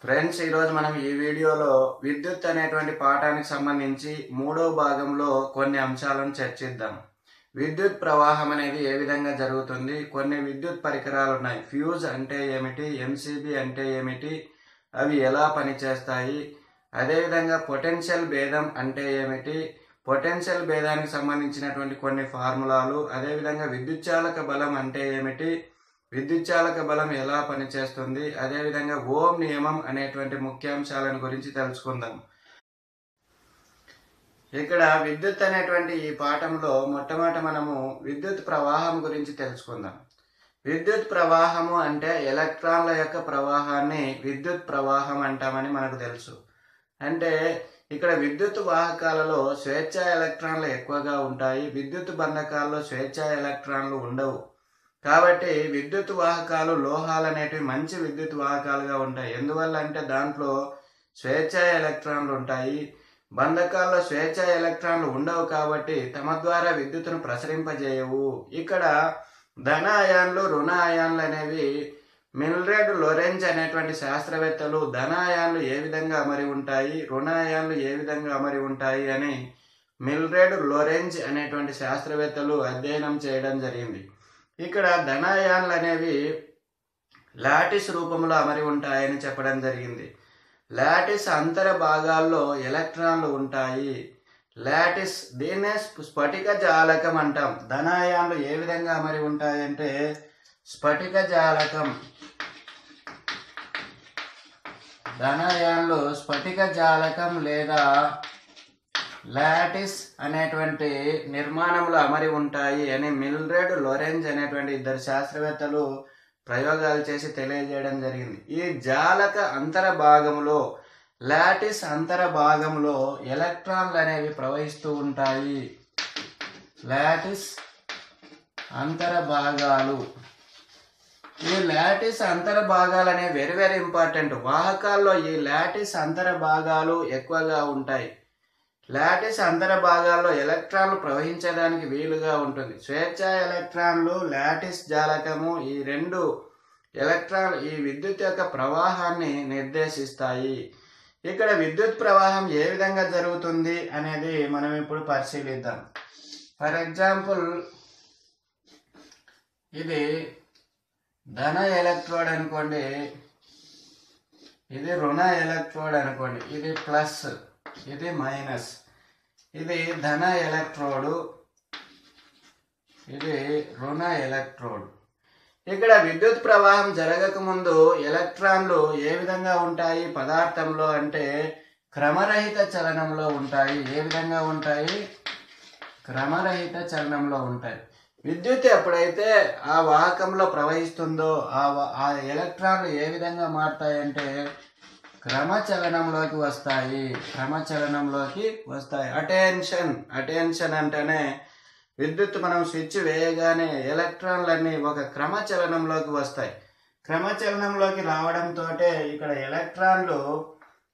Friends, ఈరోజు మనం ఈ వీడియోలో విద్యుత్ అనేటువంటి పాఠానికి సంబంధించి మూడో భాగంలో కొన్ని అంశాలను చర్చిద్దాం. విద్యుత్ ప్రవాహం అనేది ఏ విధంగా జరుగుతుంది, కొన్ని విద్యుత్ పరికరాలు ఉన్నాయి. ఫ్యూజ్ అంటే ఏమిటి, ఎంసీబీ అంటే ఏమిటి, అవి ఎలా పనిచేస్తాయి, అదేవిధంగా పొటెన్షియల్ భేదం అంటే ఏమిటి, పొటెన్షియల్ భేదానికి సంబంధించినటువంటి కొన్ని ఫార్ములాలు, అదేవిధంగా విద్యుచ్చాలక బలం అంటే ఏమిటి, విద్యుచ్చాలక బలం ఎలా పనిచేస్తుంది, అదేవిధంగా ఓం నియమం అనేటువంటి ముఖ్యాంశాలను గురించి తెలుసుకుందాం. ఇక్కడ విద్యుత్ అనేటువంటి ఈ పాఠంలో మొట్టమొదట మనము విద్యుత్ ప్రవాహం గురించి తెలుసుకుందాం. విద్యుత్ ప్రవాహము అంటే ఎలక్ట్రాన్ల యొక్క ప్రవాహాన్ని విద్యుత్ ప్రవాహం అంటామని మనకు తెలుసు. అంటే ఇక్కడ విద్యుత్ వాహకాలలో స్వేచ్ఛా ఎలక్ట్రాన్లు ఎక్కువగా ఉంటాయి, విద్యుత్ బంధకాల్లో స్వేచ్ఛా ఎలక్ట్రాన్లు ఉండవు. కాబట్టి విద్యుత్ వాహకాలు లోహాలు అనేటివి మంచి విద్యుత్ వాహకాలుగా ఉంటాయి. ఎందువల్ల అంటే దాంట్లో స్వేచ్ఛా ఎలక్ట్రాన్లు ఉంటాయి. బంధకాల్లో స్వేచ్ఛా ఎలక్ట్రాన్లు ఉండవు కాబట్టి తమ ద్వారా విద్యుత్తును ప్రసరింపజేయవు. ఇక్కడ ధన అయాన్లు రుణ అయాన్లు అనేవి మిల్రెడ్ లోరెంజ్ అనేటువంటి శాస్త్రవేత్తలు ధన అయాన్లు ఏ విధంగా అమరి ఉంటాయి, రుణ అయాన్లు ఏ విధంగా అమరి ఉంటాయి అని మిల్రెడ్ లోరెంజ్ అనేటువంటి శాస్త్రవేత్తలు అధ్యయనం చేయడం జరిగింది. ఇక్కడ ధన అయాన్లు అనేవి లాటిస్ రూపంలో అమరి ఉంటాయని చెప్పడం జరిగింది. లాటిస్ అంతర భాగాల్లో ఎలక్ట్రాన్లు ఉంటాయి. లాటిస్ దీన్నే స్ఫటిక జాలకం అంటాం. ధన అయాన్లు ఏ విధంగా అమరి ఉంటాయంటే స్ఫటిక జాలకం. ధన అయాన్లు స్ఫటిక జాలకం లేదా లాటిస్ అనేటువంటి నిర్మాణంలో అమరి ఉంటాయి అని మిల్రెడ్ లోరెంజ్ అనేటువంటి ఇద్దరు శాస్త్రవేత్తలు ప్రయోగాలు చేసి తెలియజేయడం జరిగింది. ఈ జాలక అంతర భాగంలో లాటిస్ అంతర భాగంలో ఎలక్ట్రాన్లు అనేవి ప్రవహిస్తూ ఉంటాయి. లాటిస్ అంతర భాగాలు, ఈ లాటిస్ అంతర భాగాలు అనేవి వెరీ వెరీ ఇంపార్టెంట్. వాహకాల్లో ఈ లాటిస్ అంతర భాగాలు ఎక్కువగా ఉంటాయి. లాటిస్ అంతర భాగాల్లో ఎలక్ట్రాన్లు ప్రవహించడానికి వీలుగా ఉంటుంది. స్వేచ్ఛా ఎలక్ట్రాన్లు, లాటిస్ జాలకము, ఈ రెండు ఎలక్ట్రాన్లు ఈ విద్యుత్ యొక్క ప్రవాహాన్ని నిర్దేశిస్తాయి. ఇక్కడ విద్యుత్ ప్రవాహం ఏ విధంగా జరుగుతుంది అనేది మనం ఇప్పుడు పరిశీలిద్దాం. ఫర్ ఎగ్జాంపుల్, ఇది ధన ఎలక్ట్రోడ్ అనుకోండి, ఇది రుణ ఎలక్ట్రోడ్ అనుకోండి, ఇది ప్లస్, ఇది మైనస్. ఇది ధన ఎలక్ట్రోడు, ఇది రుణ ఎలక్ట్రోడ్. ఇక్కడ విద్యుత్ ప్రవాహం జరగక ముందు ఎలక్ట్రాన్లు ఏ విధంగా ఉంటాయి పదార్థంలో అంటే క్రమరహిత చలనంలో ఉంటాయి. ఏ విధంగా ఉంటాయి? క్రమరహిత చలనంలో ఉంటాయి. విద్యుత్ ఎప్పుడైతే ఆ వాహకంలో ప్రవహిస్తుందో ఆ ఎలక్ట్రాన్లు ఏ విధంగా మారుతాయంటే క్రమచలనంలోకి వస్తాయి. క్రమచలనంలోకి వస్తాయి. అటెన్షన్ అంటేనే విద్యుత్ మనం స్విచ్ వేయగానే ఎలక్ట్రాన్లన్నీ ఒక క్రమచలనంలోకి వస్తాయి. క్రమచలనంలోకి రావడంతో ఇక్కడ ఎలక్ట్రాన్లు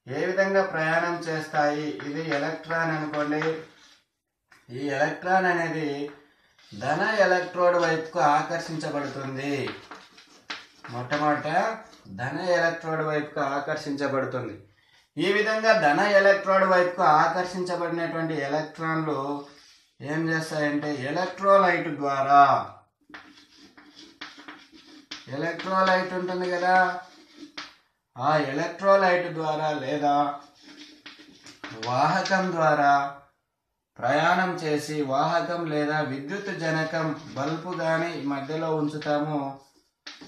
ఏ విధంగా ప్రయాణం చేస్తాయి. ఇది ఎలక్ట్రాన్ అనుకోండి. ఈ ఎలక్ట్రాన్ అనేది ధన ఎలక్ట్రోడ్ వైపుకు ఆకర్షించబడుతుంది. మొట్టమొదట ధన ఎలక్ట్రోడ్ వైపుకు ఆకర్షించబడుతుంది. ఈ విధంగా ధన ఎలక్ట్రోడ్ వైపుకు ఆకర్షించబడినటువంటి ఎలక్ట్రాన్లు ఏం చేస్తాయంటే ఎలక్ట్రోలైట్ ద్వారా, ఎలక్ట్రోలైట్ ఉంటుంది కదా, ఆ ఎలక్ట్రోలైట్ ద్వారా లేదా వాహకం ద్వారా ప్రయాణం చేసి, వాహకం లేదా విద్యుత్ జనకం, బల్బు కానీ మధ్యలో ఉంచుతాము,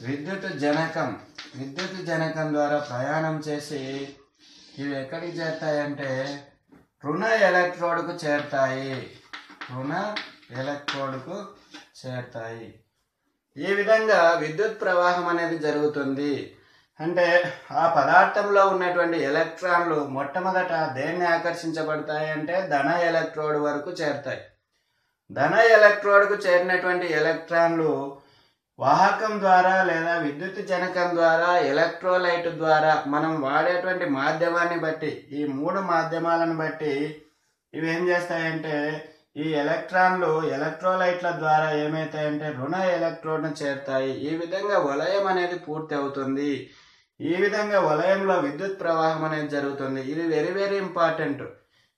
విద్యుత్ జనకం ద్వారా ప్రయాణం చేసి ఇవి ఎక్కడికి చేరుతాయంటే రుణ ఎలక్ట్రోడ్కు చేరుతాయి. రుణ ఎలక్ట్రోడ్కు చేరుతాయి. ఈ విధంగా విద్యుత్ ప్రవాహం అనేది జరుగుతుంది. అంటే ఆ పదార్థంలో ఉన్నటువంటి ఎలక్ట్రాన్లు మొట్టమొదట దేన్ని ఆకర్షించబడతాయి అంటే ధన ఎలక్ట్రోడ్ వరకు చేరుతాయి. ధన ఎలక్ట్రోడ్కు చేరినటువంటి ఎలక్ట్రాన్లు వాహకం ద్వారా లేదా విద్యుత్ జనకం ద్వారా, ఎలక్ట్రోలైట్ ద్వారా, మనం వాడేటువంటి మాధ్యమాన్ని బట్టి, ఈ మూడు మాధ్యమాలను బట్టి ఇవి ఏం చేస్తాయంటే ఈ ఎలక్ట్రాన్లు ఎలక్ట్రోలైట్ల ద్వారా ఏమైతాయంటే రుణ ఎలక్ట్రోడ్ను చేరుతాయి. ఈ విధంగా వలయం అనేది పూర్తి అవుతుంది. ఈ విధంగా వలయంలో విద్యుత్ ప్రవాహం అనేది జరుగుతుంది. ఇది వెరీ వెరీ ఇంపార్టెంట్.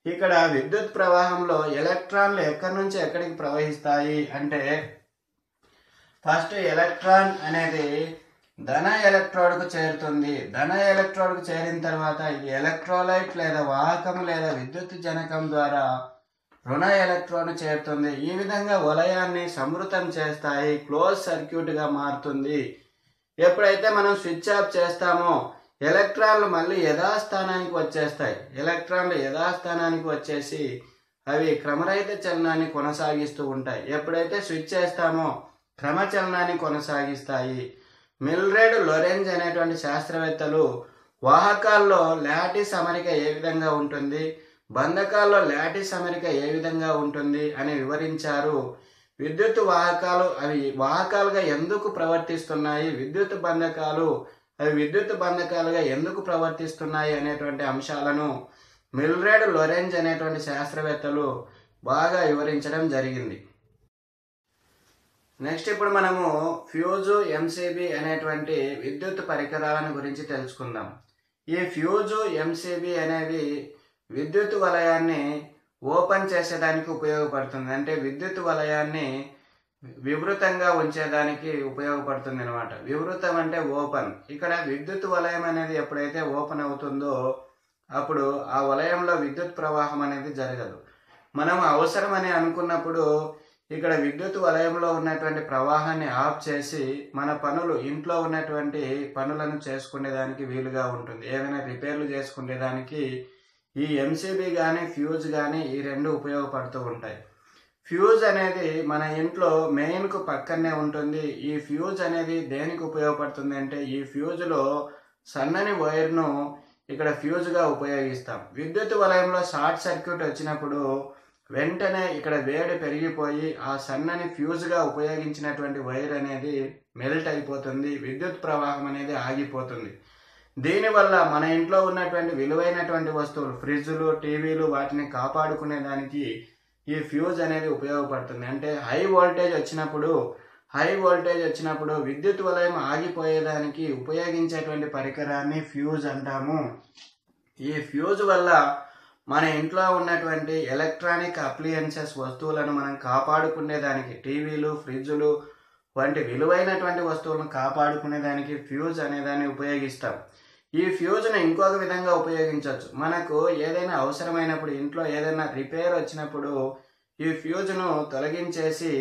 ఇక్కడ విద్యుత్ ప్రవాహంలో ఎలక్ట్రాన్లు ఎక్కడి నుంచి ఎక్కడికి ప్రవహిస్తాయి అంటే, ఫస్ట్ ఎలక్ట్రాన్ అనేది ధన ఎలక్ట్రోడ్కు చేరుతుంది. ధన ఎలక్ట్రోడ్కు చేరిన తర్వాత ఇది ఎలక్ట్రోలైట్ లేదా వాహకం లేదా విద్యుత్ జనకం ద్వారా రుణ ఎలక్ట్రోడ్ చేరుతుంది. ఈ విధంగా వలయాన్ని సమృతం చేస్తాయి, క్లోజ్ సర్క్యూట్గా మారుతుంది. ఎప్పుడైతే మనం స్విచ్ ఆఫ్ చేస్తామో ఎలక్ట్రాన్లు మళ్ళీ యథాస్థానానికి వచ్చేస్తాయి. ఎలక్ట్రాన్లు యథాస్థానానికి వచ్చేసి అవి క్రమరహిత చలనాన్ని కొనసాగిస్తూ ఉంటాయి. ఎప్పుడైతే స్విచ్ చేస్తామో క్రమచలనాన్ని కొనసాగిస్తాయి. మిల్రెడ్ లోరెంజ్ అనేటువంటి శాస్త్రవేత్తలు వాహకాల్లో లాటిస్ అమరిక ఏ విధంగా ఉంటుంది, బంధకాల్లో లాటిస్ అమరిక ఏ విధంగా ఉంటుంది అని వివరించారు. విద్యుత్ వాహకాలు అవి వాహకాలుగా ఎందుకు ప్రవర్తిస్తున్నాయి, విద్యుత్ బంధకాలు అవి విద్యుత్ బంధకాలుగా ఎందుకు ప్రవర్తిస్తున్నాయి అనేటువంటి అంశాలను మిల్రెడ్ లోరెంజ్ అనేటువంటి శాస్త్రవేత్తలు బాగా వివరించడం జరిగింది. నెక్స్ట్ ఇప్పుడు మనము ఫ్యూజు, ఎంసీబీ అనేటువంటి విద్యుత్ పరికరాలను గురించి తెలుసుకుందాం. ఈ ఫ్యూజు, ఎంసీబీ అనేవి విద్యుత్ వలయాన్ని ఓపెన్ చేసేదానికి ఉపయోగపడుతుంది. అంటే విద్యుత్ వలయాన్ని వివృతంగా ఉంచేదానికి ఉపయోగపడుతుంది అనమాట. వివృతం అంటే ఓపెన్. ఇక్కడ విద్యుత్ వలయం అనేది ఎప్పుడైతే ఓపెన్ అవుతుందో అప్పుడు ఆ వలయంలో విద్యుత్ ప్రవాహం అనేది జరగదు. మనం అవసరమని అనుకున్నప్పుడు ఇక్కడ విద్యుత్ వలయంలో ఉన్నటువంటి ప్రవాహాన్ని ఆఫ్ చేసి మన పనులు, ఇంట్లో ఉన్నటువంటి పనులను చేసుకునేదానికి వీలుగా ఉంటుంది. ఏమైనా రిపేర్లు చేసుకునేదానికి ఈ ఎంసీబీ కానీ ఫ్యూజ్ కానీ ఈ రెండు ఉపయోగపడుతూ ఉంటాయి. ఫ్యూజ్ అనేది మన ఇంట్లో మెయిన్కు పక్కనే ఉంటుంది. ఈ ఫ్యూజ్ అనేది దేనికి ఉపయోగపడుతుంది అంటే, ఈ ఫ్యూజ్లో సన్నని వైర్ను ఇక్కడ ఫ్యూజ్గా ఉపయోగిస్తాం. విద్యుత్ వలయంలో షార్ట్ సర్క్యూట్ వచ్చినప్పుడు వెంటనే ఇక్కడ వేడి పెరిగిపోయి ఆ సన్నని ఫ్యూజ్గా ఉపయోగించినటువంటి వైర్ అనేది మెల్ట్ అయిపోతుంది, విద్యుత్ ప్రవాహం అనేది ఆగిపోతుంది. దీనివల్ల మన ఇంట్లో ఉన్నటువంటి విలువైనటువంటి వస్తువులు, ఫ్రిడ్జ్లు, టీవీలు, వాటిని కాపాడుకునే దానికి ఈ ఫ్యూజ్ అనేది ఉపయోగపడుతుంది. అంటే హై వోల్టేజ్ వచ్చినప్పుడు విద్యుత్ వలయం ఆగిపోయేదానికి ఉపయోగించేటువంటి పరికరాన్ని ఫ్యూజ్ అంటాము. ఈ ఫ్యూజ్ వల్ల మన ఇంట్లో ఉన్నటువంటి ఎలక్ట్రానిక్ అప్లియన్సెస్ వస్తువులను మనం కాపాడుకునేదానికి, టీవీలు, ఫ్రిడ్జ్లు వంటి విలువైనటువంటి వస్తువులను కాపాడుకునేదానికి ఫ్యూజ్ అనేదాన్ని ఉపయోగిస్తాం. ఈ ఫ్యూజ్ను ఇంకొక విధంగా ఉపయోగించవచ్చు. మనకు ఏదైనా అవసరమైనప్పుడు, ఇంట్లో ఏదైనా రిపేర్ వచ్చినప్పుడు ఈ ఫ్యూజ్ను తొలగించేసి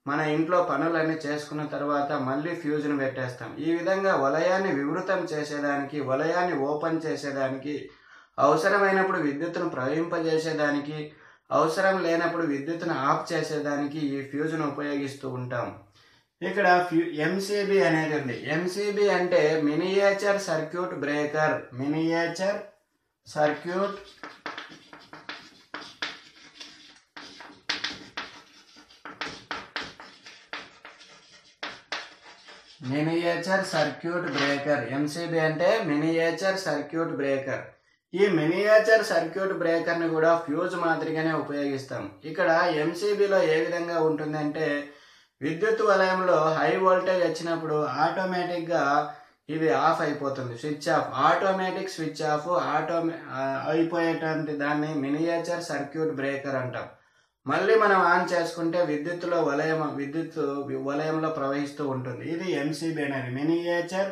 మన ఇంట్లో పనులన్నీ చేసుకున్న తర్వాత మళ్ళీ ఫ్యూజ్ను పెట్టేస్తాం. ఈ విధంగా వలయాన్ని వివృతం చేసేదానికి, వలయాన్ని ఓపెన్ చేసేదానికి, అవసరమైనప్పుడు విద్యుత్తును ప్రవహింపజేసేదానికి, అవసరం లేనప్పుడు విద్యుత్తును ఆఫ్ చేసేదానికి ఈ ఫ్యూజ్ను ఉపయోగిస్తూ ఉంటాం. ఇక్కడ ఎంసీబీ అనేది ఉంది. ఎంసీబీ అంటే miniature circuit breaker. Miniature circuit breaker. MCB అంటే మినియేచర్ సర్క్యూట్ బ్రేకర్. ఈ మినియేచర్ సర్క్యూట్ బ్రేకర్ని కూడా ఫ్యూజ్ మాదిరిగానే ఉపయోగిస్తాం. ఇక్కడ ఎంసీబీలో ఏ విధంగా ఉంటుందంటే, విద్యుత్ వలయంలో హై వోల్టేజ్ వచ్చినప్పుడు ఆటోమేటిక్గా ఇది ఆఫ్ అయిపోతుంది, switch off, automatic switch off అయిపోయేటువంటి దాన్ని మినియేచర్ సర్క్యూట్ బ్రేకర్ అంటాం. మళ్ళీ మనం ఆన్ చేసుకుంటే విద్యుత్ వలయంలో ప్రవహిస్తూ ఉంటుంది. ఇది ఎంసీబీ అనేది, మినియేచర్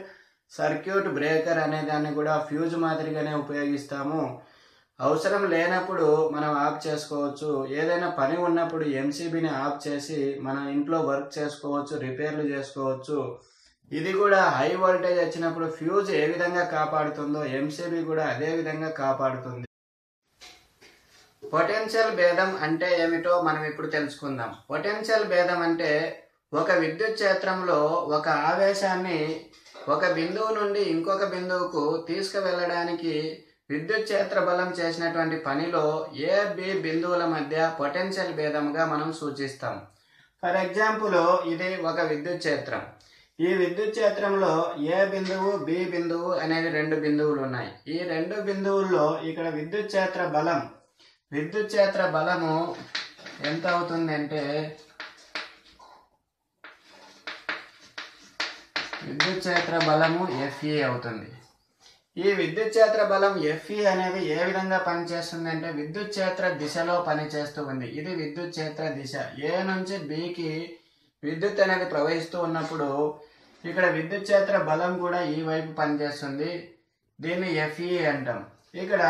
సర్క్యూట్ బ్రేకర్ అనే దాన్ని కూడా ఫ్యూజ్ మాదిరిగానే ఉపయోగిస్తాము. అవసరం లేనప్పుడు మనం ఆఫ్ చేసుకోవచ్చు. ఏదైనా పని ఉన్నప్పుడు ఎంసీబీని ఆఫ్ చేసి మన ఇంట్లో వర్క్ చేసుకోవచ్చు, రిపేర్లు చేసుకోవచ్చు. ఇది కూడా హై వోల్టేజ్ వచ్చినప్పుడు ఫ్యూజ్ ఏ విధంగా కాపాడుతుందో ఎంసీబీ కూడా అదే విధంగా కాపాడుతుంది. పొటెన్షియల్ భేదం అంటే ఏమిటో మనం ఇప్పుడు తెలుసుకుందాం. పొటెన్షియల్ భేదం అంటే ఒక విద్యుత్ క్షేత్రంలో ఒక ఆవేశాన్ని ఒక బిందువు నుండి ఇంకొక బిందువుకు తీసుకువెళ్ళడానికి విద్యుత్ క్షేత్ర బలం చేసినటువంటి పనిలో ఏ బి బిందువుల మధ్య పొటెన్షియల్ భేదంగా మనం సూచిస్తాం. ఫర్ ఎగ్జాంపుల్, ఇది ఒక విద్యుత్ క్షేత్రం. ఈ విద్యుత్ క్షేత్రంలో ఏ బిందువు, బి బిందువు అనేది రెండు బిందువులు ఉన్నాయి. ఈ రెండు బిందువుల్లో ఇక్కడ విద్యుత్ క్షేత్ర బలము ఎంత అవుతుంది అంటే, విద్యుత్ క్షేత్ర బలము FE అవుతుంది. ఈ విద్యుత్ క్షేత్ర బలం Fe అనేది ఏ విధంగా పనిచేస్తుంది అంటే విద్యుత్ క్షేత్ర దిశలో పనిచేస్తూ ఉంది. ఇది విద్యుత్ క్షేత్ర దిశ. ఏ నుంచి Bకి విద్యుత్ అనేది ప్రవహిస్తూ ఉన్నప్పుడు ఇక్కడ విద్యుత్ క్షేత్ర బలం కూడా ఈ వైపు పనిచేస్తుంది. దీన్ని Fe అంటాం. ఇక్కడ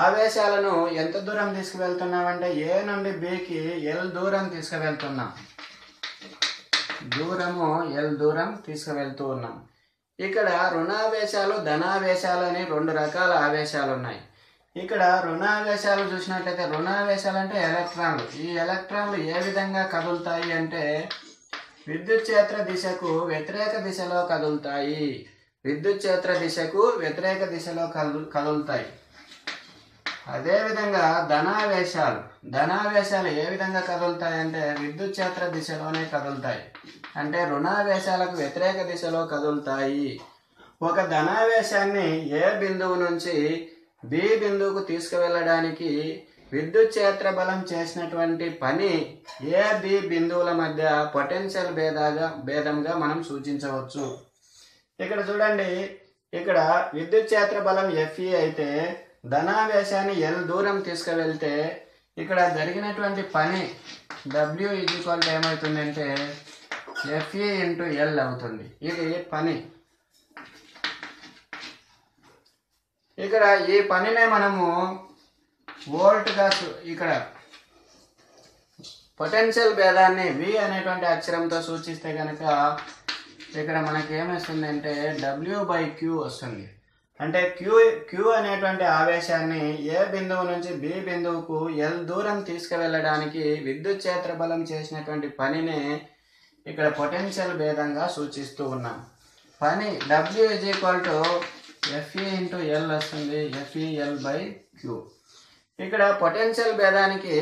ఆవేశాలను ఎంత దూరం తీసుకువెళ్తున్నామంటే ఏ నుండి Bకి L దూరం తీసుకువెళ్తున్నాం. L దూరం తీసుకువెళ్తూ ఉన్నాం. ఇక్కడ రుణావేశాలు ధనావేశాలు అని రెండు రకాల ఆవేశాలు ఉన్నాయి. ఇక్కడ రుణావేశాలు చూసినట్లయితే రుణావేశాలు అంటే ఎలక్ట్రాన్లు. ఈ ఎలక్ట్రాన్లు ఏ విధంగా కదులుతాయి అంటే విద్యుత్ క్షేత్ర దిశకు వ్యతిరేక దిశలో కదులుతాయి. విద్యుత్ క్షేత్ర దిశకు వ్యతిరేక దిశలో కదులుతాయి. అదేవిధంగా ధనావేశాలు ఏ విధంగా కదులుతాయి అంటే విద్యుత్ క్షేత్ర దిశలోనే కదులుతాయి. అంటే రుణావేశాలకు వ్యతిరేక దిశలో కదులుతాయి. ఒక ధనావేశాన్ని ఏ బిందువు నుంచి బి బిందువుకు తీసుకువెళ్ళడానికి విద్యుత్ క్షేత్ర బలం చేసినటువంటి పని ఏ బి బిందువుల మధ్య పొటెన్షియల్ భేదంగా మనం సూచించవచ్చు. ఇక్కడ చూడండి, ఇక్కడ విద్యుత్ క్షేత్ర బలం Fe అయితే ధనావేశాన్ని L దూరం తీసుకువెళ్తే ఇక్కడ జరిగినటువంటి పని W ఏమవుతుందంటే Fe ఇంటూ L అవుతుంది. ఇది పని. ఇక్కడ ఈ పనినే మనము వోల్ట్గా ఇక్కడ పొటెన్షియల్ భేదాన్ని V అనేటువంటి అక్షరంతో సూచిస్తే కనుక ఇక్కడ మనకి ఏమొస్తుందంటే W/Q వస్తుంది. అంటే Q అనేటువంటి ఆవేశాన్ని ఏ బిందువు నుంచి B బిందువుకు L దూరం తీసుకువెళ్ళడానికి విద్యుత్ క్షేత్ర బలం చేసినటువంటి పనినే ఇక్కడ పొటెన్షియల్ భేదంగా సూచిస్తూ ఉన్నాం. పని W Fe ఇంటూ L వస్తుంది. FeL/Q. ఇక్కడ పొటెన్షియల్ భేదానికి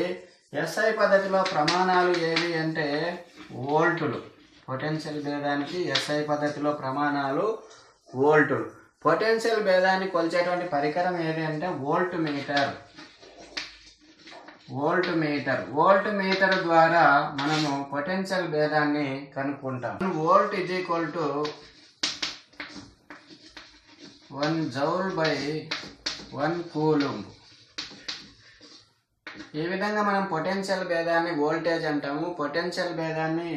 SI పద్ధతిలో ప్రమాణాలు ఏవి అంటే వోల్టులు. పొటెన్షియల్ భేదానికి SI పద్ధతిలో ప్రమాణాలు వోల్టులు. పొటెన్షియల్ భేదాన్ని కొలిచేటువంటి పరికరం ఏది అంటే వోల్ట్ మీటర్ ద్వారా మనము పొటెన్షియల్ భేదాన్ని కనుక్కుంటాం. Volt =1 జౌల్/1 coulomb. ఈ విధంగా మనం పొటెన్షియల్ భేదాన్ని వోల్టేజ్ అంటాము. పొటెన్షియల్ భేదాన్ని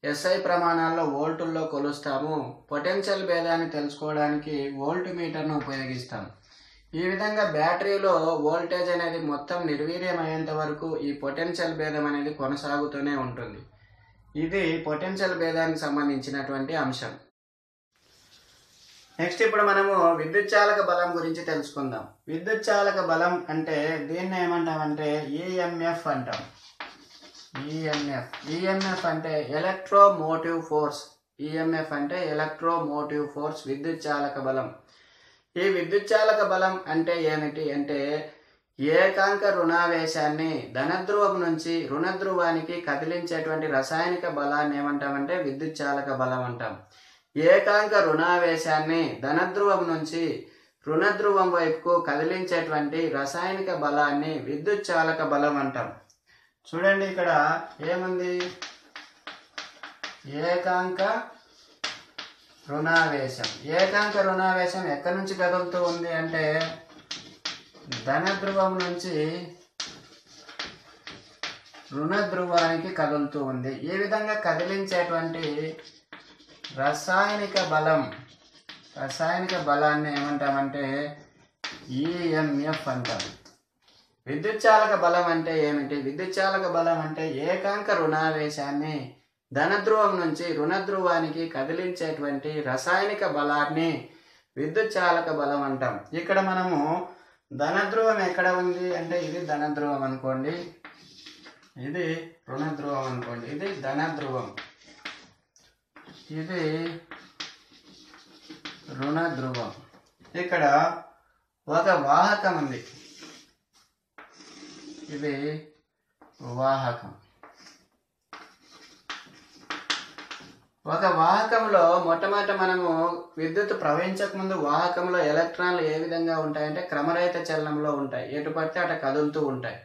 SI ప్రమాణాల్లో వోల్టుల్లో కొలుస్తాము. పొటెన్షియల్ భేదాన్ని తెలుసుకోవడానికి వోల్ట్ మీటర్ను ఉపయోగిస్తాం. ఈ విధంగా బ్యాటరీలో వోల్టేజ్ అనేది మొత్తం నిర్వీర్యమయ్యేంత వరకు ఈ పొటెన్షియల్ భేదం అనేది కొనసాగుతూనే ఉంటుంది. ఇది పొటెన్షియల్ భేదానికి సంబంధించినటువంటి అంశం. నెక్స్ట్ ఇప్పుడు మనము విద్యుత్ చాలక బలం గురించి తెలుసుకుందాం. విద్యుత్ చాలక బలం అంటే దీన్ని ఏమంటామంటే EMF అంటాం. EMF అంటే ఎలక్ట్రోమోటివ్ ఫోర్స్. EMF అంటే ఎలక్ట్రోమోటివ్ ఫోర్స్, విద్యుత్ చాలక బలం. ఈ విద్యుత్ చాలక బలం అంటే ఏమిటి అంటే ఏకాంక రుణావేశాన్ని ధనధ్రువం నుంచి రుణధ్రువానికి కదిలించేటువంటి రసాయనిక బలాన్ని ఏమంటామంటే విద్యుత్ చాలక బలం అంటాం. ఏకాంక రుణావేశాన్ని ధనధ్రువం నుంచి రుణధ్రువం వైపుకు కదిలించేటువంటి రసాయనిక బలాన్ని విద్యుత్ చాలక బలం అంటాం. చూడండి, ఇక్కడ ఏముంది? ఏకాంక రుణావేశం. ఏకాంక రుణావేశం ఎక్కడి నుంచి కదులుతూ ఉంది అంటే ధనధ్రువం నుంచి రుణధ్రువానికి కదులుతూ ఉంది. ఈ విధంగా కదిలించేటువంటి రసాయనిక బలాన్ని ఏమంటామంటే EMF అంటాం. విద్యుత్ చాలక బలం అంటే ఏమిటి? విద్యుత్ చాలక బలం అంటే ఏకాంక రుణావేశాన్ని ధనధ్రువం నుంచి రుణధ్రువానికి కదిలించేటువంటి రసాయనిక బలాన్ని విద్యుత్ చాలక బలం అంటాం. ఇక్కడ మనము ధనధ్రువం ఎక్కడ ఉంది అంటే ఇది ధనధ్రువం అనుకోండి, ఇది రుణధ్రువం అనుకోండి, ఇది ధనధ్రువం, ఇది రుణధ్రువం. ఇక్కడ ఒక వాహకం ఉంది, ఇది వాహకం. ఒక వాహకంలో మొట్టమొదట మనము విద్యుత్ ప్రవహించక ముందు వాహకంలో ఎలక్ట్రాన్లు ఏ విధంగా ఉంటాయంటే క్రమరహిత చలనంలో ఉంటాయి. ఎటు పడితే అటు కదులుతూ ఉంటాయి.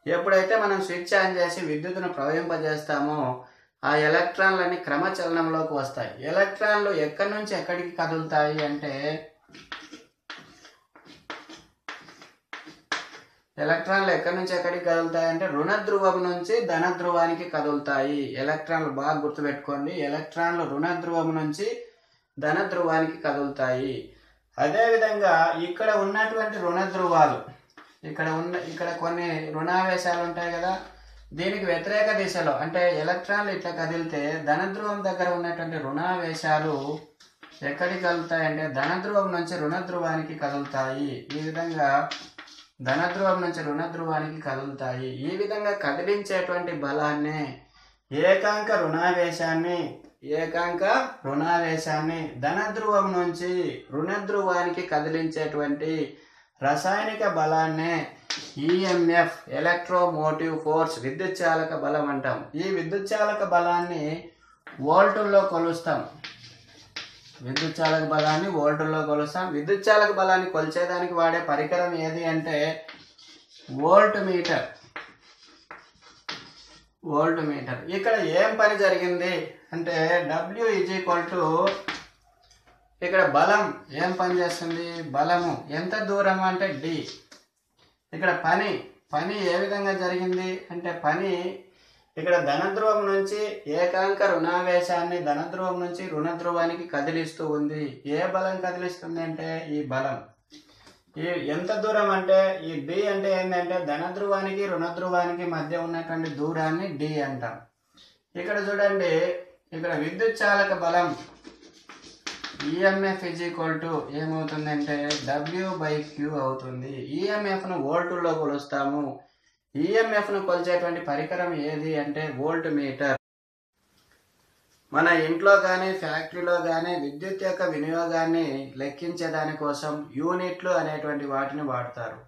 ఎప్పుడైతే మనం స్విచ్ ఆన్ చేసి విద్యుత్తును ప్రవహింపజేస్తామో ఆ ఎలక్ట్రాన్లన్నీ క్రమచలనంలోకి వస్తాయి. ఎలక్ట్రాన్లు ఎక్కడి నుంచి ఎక్కడికి కదులుతాయి అంటే ఎలక్ట్రాన్లు ఎక్కడి నుంచి ఎక్కడికి కదులుతాయి అంటే రుణ ధ్రువం నుంచి ధన ధ్రువానికి కదులుతాయి. ఎలక్ట్రాన్లు బాగా గుర్తుపెట్టుకోండి, ఎలక్ట్రాన్లు రుణ ధ్రువం నుంచి ధన ధ్రువానికి కదులుతాయి. అదేవిధంగా ఇక్కడ ఉన్నటువంటి రుణ ధ్రువాలు, ఇక్కడ కొన్ని రుణావేశాలు ఉంటాయి కదా, దీనికి వ్యతిరేక దిశలో అంటే ఎలక్ట్రాన్లు ఇట్లా కదిలితే ధన ధ్రువం దగ్గర ఉన్నటువంటి రుణావేశాలు ఎక్కడికి కదులుతాయి అంటే ధన ధ్రువం నుంచి రుణ ధ్రువానికి కదులుతాయి. ఈ విధంగా ధన ధ్రువం నుంచి రుణ ధ్రువానికి కదులుతాయి. ఈ విధంగా కదిలించేటువంటి బలాన్ని ఏకాంక రుణావేశాన్ని ధన ధ్రువం నుంచి రుణ ధ్రువానికి కదిలించేటువంటి రసాయనిక బలాన్నే ఈఎంఎఫ్ ఎలక్ట్రోమోటివ్ ఫోర్స్ విద్యుత్ చాలక బలం అంటాం. ఈ విద్యుత్ చాలక బలాన్ని వోల్టుల్లో కొలుస్తాం. విద్యుత్ చాలక బలాన్ని వోల్టుల్లో కొలుస్తాం. విద్యుత్ చాలక బలాన్ని కొలిచేదానికి వాడే పరికరం ఏది అంటే వోల్ట్ మీటర్. ఇక్కడ ఏం పని జరిగింది అంటే W = ఇక్కడ బలం ఏం పని చేస్తుంది, బలము ఎంత దూరం అంటే D. ఇక్కడ పని ఏ విధంగా జరిగింది అంటే పని ఇక్కడ ధనధ్రువం నుంచి ఏకాంక రుణావేశాన్ని ధనధ్రువం నుంచి రుణ ధ్రువానికి కదిలిస్తూ ఉంది. ఏ బలం కదిలిస్తుంది అంటే ఈ బలం. ఈ ఎంత దూరం అంటే ఈ D అంటే ఏంటంటే ధనధ్రువానికి రుణ ధ్రువానికి మధ్య ఉన్నటువంటి దూరాన్ని D అంటాం. ఇక్కడ చూడండి, ఇక్కడ విద్యుత్ చాలక బలం ఈఎంఎఫ్ ఏమవుతుందంటే W/Q అవుతుంది. ఈఎంఎఫ్ను వోల్టుల్లో కొలుస్తాము. ఈఎంఎఫ్ను కొలిచేటువంటి పరికరం ఏది అంటే వోల్ట్ మీటర్. మన ఇంట్లో కానీ ఫ్యాక్టరీలో కానీ విద్యుత్ యొక్క వినియోగాన్ని లెక్కించే దానికోసం యూనిట్లు అనేటువంటి వాటిని వాడతారు.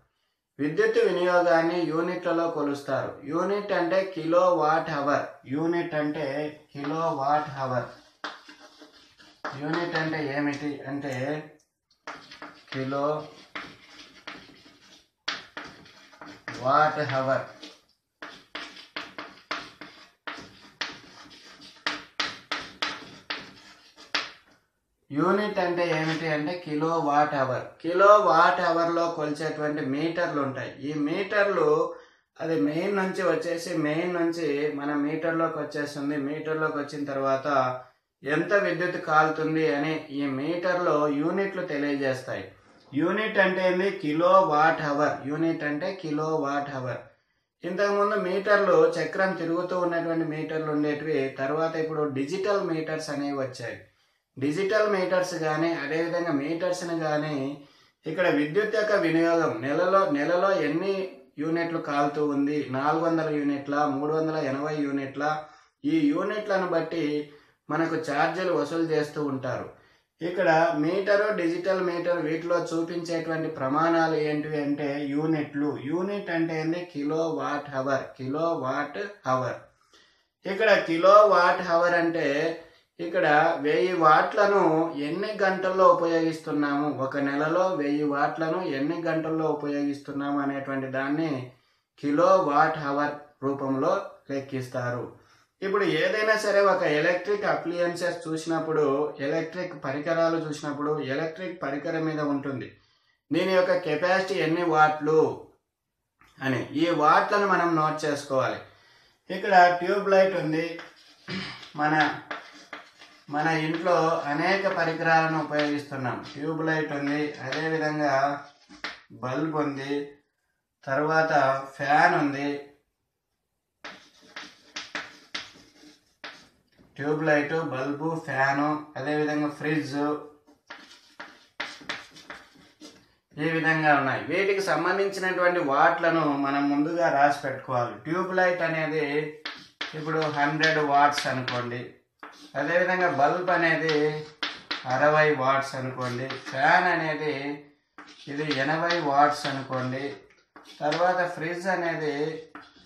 విద్యుత్ వినియోగాన్ని యూనిట్లలో కొలుస్తారు. యూనిట్ అంటే కిలో వాట్ అవర్. యూనిట్ అంటే ఏమిటి అంటే కిలో వాట్ అవర్. యూనిట్ అంటే ఏమిటి అంటే kilo watt hour. Kilo watt అవర్లో కొలిచేటువంటి మీటర్లు ఉంటాయి. ఈ మీటర్లు అది మెయిన్ నుంచి మన మీటర్లోకి వచ్చేస్తుంది. మీటర్లోకి వచ్చిన తర్వాత ఎంత విద్యుత్ కాలుతుంది అని ఈ మీటర్లో యూనిట్లు తెలియజేస్తాయి. యూనిట్ అంటే ఏంది కిలో వాట్ అవర్. ఇంతకుముందు మీటర్లు చక్రం తిరుగుతూ ఉన్నటువంటి మీటర్లు ఉండేటివి. తర్వాత ఇప్పుడు డిజిటల్ మీటర్స్ అనేవి వచ్చాయి. డిజిటల్ మీటర్స్ కానీ అదేవిధంగా మీటర్స్ని కానీ ఇక్కడ విద్యుత్ యొక్క వినియోగం నెలలో ఎన్ని యూనిట్లు కాలుతూ ఉంది, 400 యూనిట్ల 380 యూనిట్ల, ఈ యూనిట్లను బట్టి మనకు ఛార్జీలు వసూలు చేస్తూ ఉంటారు. ఇక్కడ మీటరు డిజిటల్ మీటర్ వీటిలో చూపించేటువంటి ప్రమాణాలు ఏంటివి అంటే యూనిట్లు. యూనిట్ అంటే ఏంది కిలో వాట్ అవర్. ఇక్కడ కిలో వాట్ అవర్ అంటే ఇక్కడ 1000 వాట్లను ఎన్ని గంటల్లో ఉపయోగిస్తున్నాము, ఒక నెలలో 1000 వాట్లను ఎన్ని గంటల్లో ఉపయోగిస్తున్నాము అనేటువంటి దాన్ని కిలో వాట్ అవర్ రూపంలో లెక్కిస్తారు. ఇప్పుడు ఏదైనా సరే ఒక ఎలక్ట్రిక్ అప్లియన్సెస్ చూసినప్పుడు, ఎలక్ట్రిక్ పరికరాలు చూసినప్పుడు ఎలక్ట్రిక్ పరికరం మీద ఉంటుంది దీని యొక్క కెపాసిటీ ఎన్ని వాట్లు అని. ఈ వాట్లను మనం నోట్ చేసుకోవాలి. ఇక్కడ ట్యూబ్ లైట్ ఉంది. మన ఇంట్లో అనేక పరికరాలను ఉపయోగిస్తున్నాం. ట్యూబ్ లైట్ ఉంది, అదేవిధంగా బల్బ్ ఉంది, తర్వాత ఫ్యాన్ ఉంది. ట్యూబ్ లైట్, బల్బు, ఫ్యాను, అదేవిధంగా ఫ్రిడ్జ్, ఈ విధంగా ఉన్నాయి. వీటికి సంబంధించినటువంటి వాట్లను మనం ముందుగా రాసి పెట్టుకోవాలి. ట్యూబ్ లైట్ అనేది ఇప్పుడు 100 వాట్స్ అనుకోండి. అదేవిధంగా బల్బ్ అనేది 60 వాట్స్ అనుకోండి. ఫ్యాన్ అనేది ఇది 80 వాట్స్ అనుకోండి. తర్వాత ఫ్రిడ్జ్ అనేది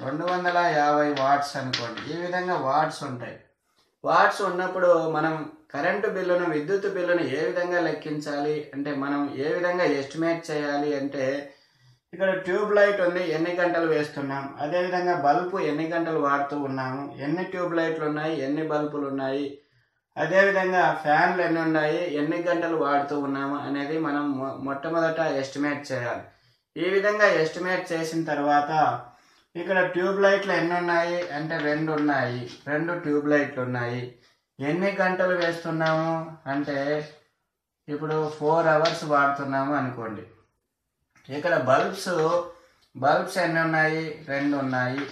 250 వాట్స్ అనుకోండి. ఈ విధంగా వాట్స్ ఉంటాయి. వాట్స్ ఉన్నప్పుడు మనం కరెంటు బిల్లును, విద్యుత్ బిల్లును ఏ విధంగా లెక్కించాలి అంటే మనం ఏ విధంగా ఎస్టిమేట్ చేయాలి అంటే ఇక్కడ ట్యూబ్ లైట్ ఉంది, ఎన్ని గంటలు వేస్తున్నాం, అదేవిధంగా బల్బు ఎన్ని గంటలు వాడుతూ ఉన్నాము, ఎన్ని ట్యూబ్ లైట్లు ఉన్నాయి, ఎన్ని బల్బులు ఉన్నాయి, అదేవిధంగా ఫ్యాన్లు ఎన్ని ఉన్నాయి, ఎన్ని గంటలు వాడుతూ ఉన్నాము అనేది మనం మొట్టమొదట ఎస్టిమేట్ చేయాలి. ఈ విధంగా ఎస్టిమేట్ చేసిన తర్వాత ఇక్కడ ట్యూబ్ లైట్లు ఎన్ని ఉన్నాయి అంటే 2 ఉన్నాయి. 2 ట్యూబ్ లైట్లు ఉన్నాయి. ఎన్ని గంటలు వేస్తున్నాము అంటే ఇప్పుడు 4 అవర్స్ వాడుతున్నాము అనుకోండి. ఇక్కడ బల్బ్స్ ఎన్ని ఉన్నాయి? 2 ఉన్నాయి.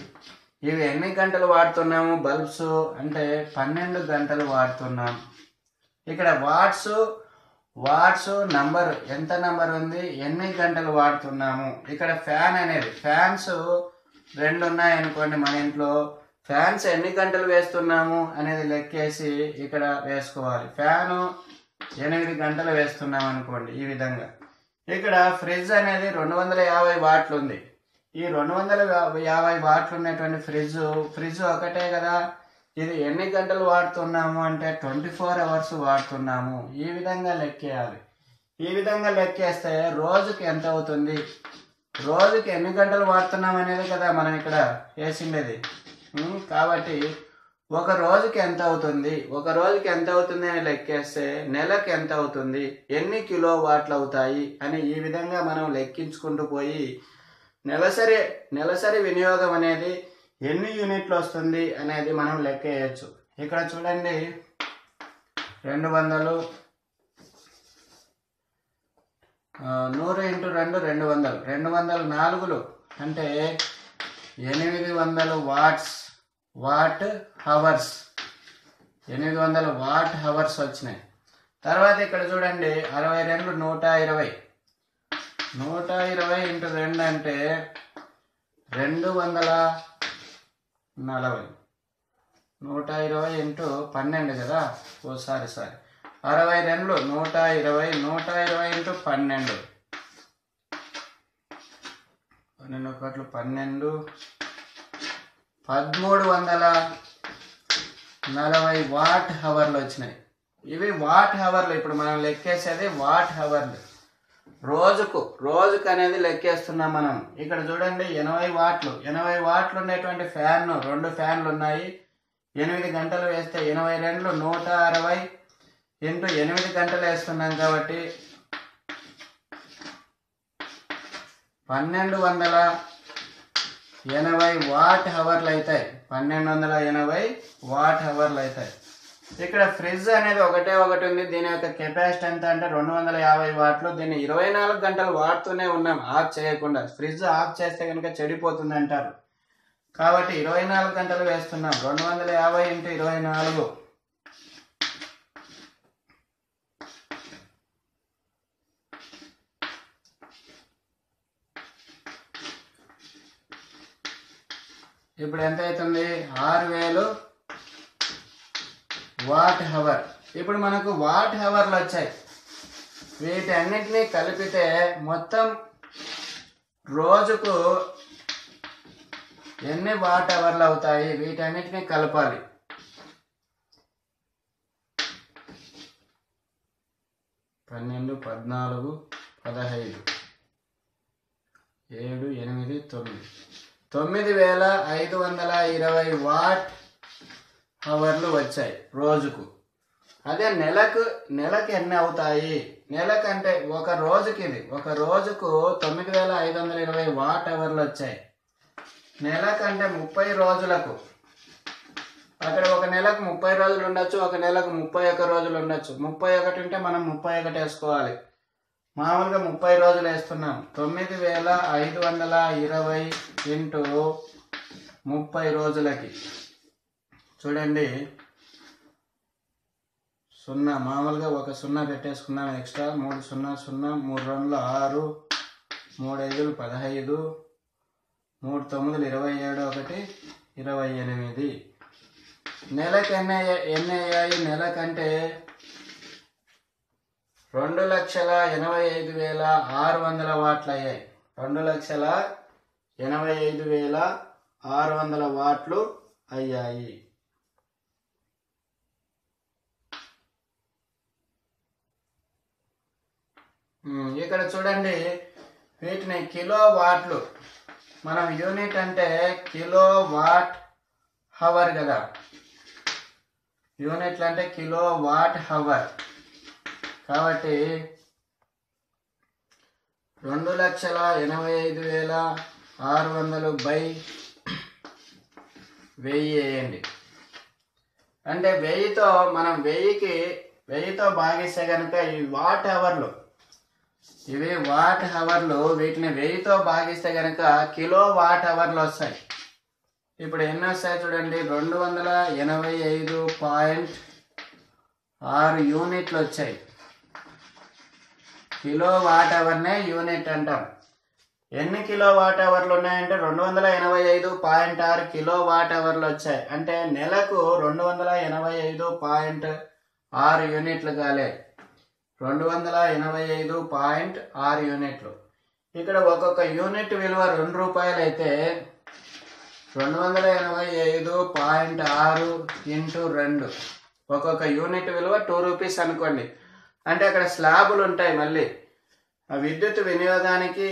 ఇవి ఎన్ని గంటలు వాడుతున్నాము బల్బ్స్ అంటే 12 గంటలు వాడుతున్నాం. ఇక్కడ వాట్స్ నంబర్ ఎంత నంబర్ ఉంది, ఎన్ని గంటలు వాడుతున్నాము. ఇక్కడ ఫ్యాన్స్ 2 ఉన్నాయి అనుకోండి. మన ఇంట్లో ఫ్యాన్స్ ఎన్ని గంటలు వేస్తున్నాము అనేది లెక్కేసి ఇక్కడ వేసుకోవాలి. ఫ్యాను 8 గంటలు వేస్తున్నాం అనుకోండి. ఈ విధంగా ఇక్కడ ఫ్రిడ్జ్ అనేది 250 వాట్లు ఉంది. ఈ 250 వాట్లు ఉన్నటువంటి ఫ్రిడ్జ్ ఒకటే కదా. ఇది ఎన్ని గంటలు వాడుతున్నాము అంటే 24 అవర్స్ వాడుతున్నాము. ఈ విధంగా లెక్కేయాలి. ఈ విధంగా లెక్కేస్తే రోజుకి ఎంత అవుతుంది, రోజుకి ఎన్ని గంటలు వాడుతున్నాం అనేది కదా మనం ఇక్కడ వేసిండేది. కాబట్టి ఒక రోజుకి ఎంత అవుతుంది అని లెక్కేస్తే నెలకు ఎంత అవుతుంది, ఎన్ని కిలో వాట్లు అవుతాయి అని ఈ విధంగా మనం లెక్కించుకుంటూ పోయి నెలసరి వినియోగం అనేది ఎన్ని యూనిట్లు వస్తుంది అనేది మనం లెక్క వేయచ్చు. ఇక్కడ చూడండి 200 100 × 2 200 204 అంటే 800 వాట్ హవర్స్ 800 వాట్ హవర్స్ వచ్చినాయి. తర్వాత ఇక్కడ చూడండి 62 120 × 2 అంటే 240 120 × 12 కదా. సారీ 62 120 × 12 12 1340 వాట్ హవర్లు వచ్చినాయి. ఇవి వాట్ హవర్లు. ఇప్పుడు మనం లెక్కేసేది వాట్ హవర్లు. రోజుకు అనేది లెక్కేస్తున్నాం మనం. ఇక్కడ చూడండి 80 వాట్లు ఉండేటువంటి ఫ్యాన్ 2 ఫ్యాన్లు ఉన్నాయి. 8 గంటలు వేస్తే 82 160 × 8 గంటలు వేస్తున్నాం కాబట్టి 1280 వాట్ హవర్లు అవుతాయి. 1280 వాట్ హవర్లు అవుతాయి. ఇక్కడ ఫ్రిడ్జ్ అనేది ఒకటి ఉంది. దీని యొక్క కెపాసిటీ ఎంత అంటే 250 వాట్లు. దీన్ని 24 గంటలు వాడుతూనే ఉన్నాం ఆఫ్ చేయకుండా. ఫ్రిడ్జ్ ఆఫ్ చేస్తే కనుక చెడిపోతుంది అంటారు. కాబట్టి 24 గంటలు వేస్తున్నాం. 250 × 24 ఇప్పుడు ఎంత అవుతుంది? 6000 వాట్ హవర్. ఇప్పుడు మనకు వాట్ హవర్లు వచ్చాయి. వీటన్నిటినీ కలిపితే మొత్తం రోజుకు ఎన్ని వాట్ అవర్లు అవుతాయి వీటన్నిటినీ కలపాలి. 12 14 15 7 8 9 9520 వాట్ హవర్లు వచ్చాయి రోజుకు. అదే నెలకు ఎన్ని అవుతాయి? నెలకంటే ఒక రోజుకు 9520 వాట్ అవర్లు వచ్చాయి. నెలకంటే 30 రోజులకు. అక్కడ ఒక నెలకు 30 రోజులు ఉండొచ్చు, ఒక నెలకు 31 రోజులు ఉండొచ్చు. 31 ఉంటే మనం 31 వేసుకోవాలి. మామూలుగా 30 రోజులు వేస్తున్నాం. 9520 × 30 రోజులకి చూడండి 0 మామూలుగా ఒక 0 పెట్టేసుకున్నాం. ఎక్స్ట్రా 3 0 0 3 2 6 3 5 15 3 9 27 1 28. నెలకు ఎన్ని అయ్యాయి? నెలకంటే 2,85,600 వాట్లు అయ్యాయి. 2,85,600 వాట్లు అయ్యాయి. ఇక్కడ చూడండి వీటిని కిలో వాట్లు. మనం యూనిట్ అంటే కిలో వాట్ హవర్ కదా. యూనిట్లు అంటే కిలో వాట్ హవర్. కాబట్టి 2,85,600 బై 1000 వేయండి. అంటే 1000తో మనం 1000తో భాగిస్తే కనుక ఇవి వాట్ అవర్లు, వీటిని 1000తో భాగిస్తే కనుక కిలో వాట్ అవర్లు వస్తాయి. ఇప్పుడు ఎన్ని వస్తాయి చూడండి, 285.6 యూనిట్లు వచ్చాయి. కిలో వాట్ అవర్నే యూనిట్ అంటాం. ఎన్ని కిలో వాట్ అవర్లు ఉన్నాయంటే 285.6 కిలో వాట్ అవర్లు వచ్చాయి. అంటే నెలకు 285.6 యూనిట్లు కాలే, 285.6 యూనిట్లు. ఇక్కడ ఒక్కొక్క యూనిట్ విలువ 2 రూపాయలు అయితే 285.6 ఇంటూ 2, ఒక్కొక్క యూనిట్ విలువ 2 రూపీస్ అనుకోండి. అంటే అక్కడ స్లాబులు ఉంటాయి. మళ్ళీ విద్యుత్ వినియోగానికి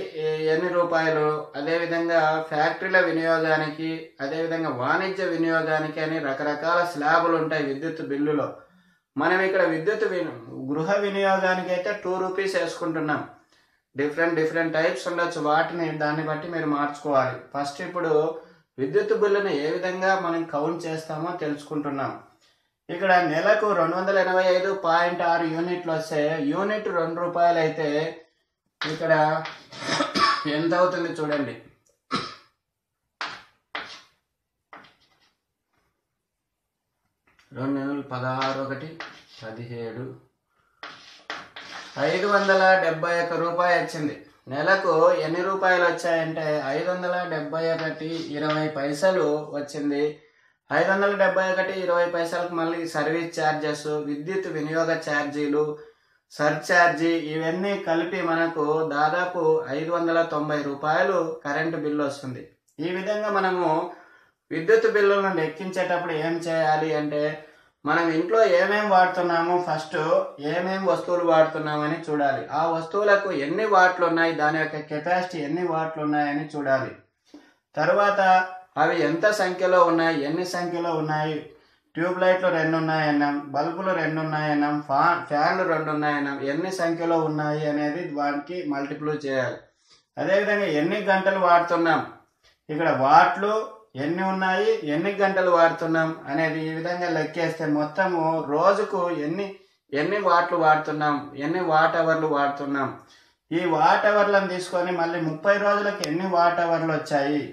ఎన్ని రూపాయలు, అదేవిధంగా ఫ్యాక్టరీల వినియోగానికి, అదేవిధంగా వాణిజ్య వినియోగానికి అని రకరకాల స్లాబులు ఉంటాయి విద్యుత్ బిల్లులో. మనం ఇక్కడ గృహ వినియోగానికి అయితే 2 రూపీస్ వేసుకుంటున్నాం. డిఫరెంట్ టైప్స్ ఉండొచ్చు, దాన్ని బట్టి మీరు మార్చుకోవాలి. ఫస్ట్ ఇప్పుడు విద్యుత్ బిల్లును ఏ విధంగా మనం కౌంట్ చేస్తామో తెలుసుకుంటున్నాం. ఇక్కడ నెలకు 285.6 యూనిట్లు వస్తే యూనిట్ 2 రూపాయలు అయితే ఇక్కడ ఎంత అవుతుంది చూడండి. 2 16 1 17 571 రూపాయలు వచ్చింది. నెలకు ఎన్ని రూపాయలు వచ్చాయంటే 571.20 పైసలు వచ్చింది. 571.20 పైసలకు మళ్ళీ సర్వీస్ ఛార్జెస్, విద్యుత్ వినియోగ ఛార్జీలు, సర్ఛార్జీ ఇవన్నీ కలిపి మనకు దాదాపు 590 రూపాయలు కరెంటు బిల్లు వస్తుంది. ఈ విధంగా మనము విద్యుత్ బిల్లులను లెక్కించేటప్పుడు ఏం చేయాలి అంటే మనం ఇంట్లో ఏమేమి వాడుతున్నామో ఫస్ట్ ఏమేమి వస్తువులు వాడుతున్నామని చూడాలి. ఆ వస్తువులకు ఎన్ని వాట్లు ఉన్నాయి, దాని యొక్క కెపాసిటీ ఎన్ని వాట్లు ఉన్నాయని చూడాలి. తర్వాత అవి ఎంత సంఖ్యలో ఉన్నాయి, ఎన్ని సంఖ్యలో ఉన్నాయి, ట్యూబ్ లైట్లు 2 ఉన్నాయన్నాం, బల్బులు 2 ఉన్నాయన్నాం, ఫ్యాన్లు 2 ఉన్నాయన్నాం, ఎన్ని సంఖ్యలో ఉన్నాయి అనేది వాటికి మల్టిప్లై చేయాలి. అదేవిధంగా ఎన్ని గంటలు వాడుతున్నాం, ఇక్కడ వాట్లు ఎన్ని ఉన్నాయి, ఎన్ని గంటలు వాడుతున్నాం అనేది ఈ విధంగా లెక్కేస్తే మొత్తము రోజుకు ఎన్ని వాట్లు వాడుతున్నాం, ఎన్ని వాట్ అవర్లు వాడుతున్నాం. ఈ వాట్ అవర్లను తీసుకొని మళ్ళీ 30 రోజులకు ఎన్ని వాట్ అవర్లు వచ్చాయి,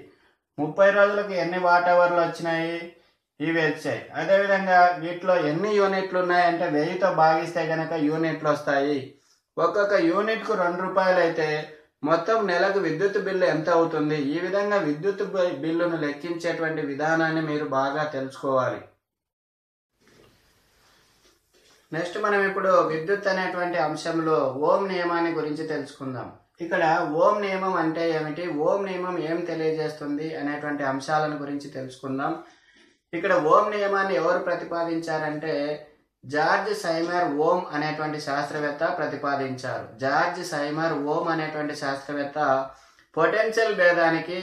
30 రోజులకు ఎన్ని వాట్ అవర్లు వచ్చినాయి, ఇవి వచ్చాయి. అదేవిధంగా వీటిలో ఎన్ని యూనిట్లు ఉన్నాయంటే 1000తో భాగిస్తే కనుక యూనిట్లు వస్తాయి. ఒక్కొక్క యూనిట్కు 2 రూపాయలు అయితే మొత్తం నెలకు విద్యుత్ బిల్లు ఎంత అవుతుంది. ఈ విధంగా విద్యుత్ బిల్లును లెక్కించేటువంటి విధానాన్ని మీరు బాగా తెలుసుకోవాలి. నెక్స్ట్ మనం ఇప్పుడు విద్యుత్ అనేటువంటి అంశంలో ఓం నియమాన్ని గురించి తెలుసుకుందాం. ఇక్కడ ఓం నియమం అంటే ఏమిటి, ఓం నియమం ఏం తెలియజేస్తుంది అనేటువంటి అంశాలను గురించి తెలుసుకుందాం. ఇక్కడ ఓం నియమాన్ని ఎవరు ప్రతిపాదించారంటే జార్జ్ సైమర్ ఓం అనేటువంటి శాస్త్రవేత్త ప్రతిపాదించారు. జార్జ్ సైమర్ ఓం అనేటువంటి శాస్త్రవేత్త పొటెన్షియల్ భేదానికి,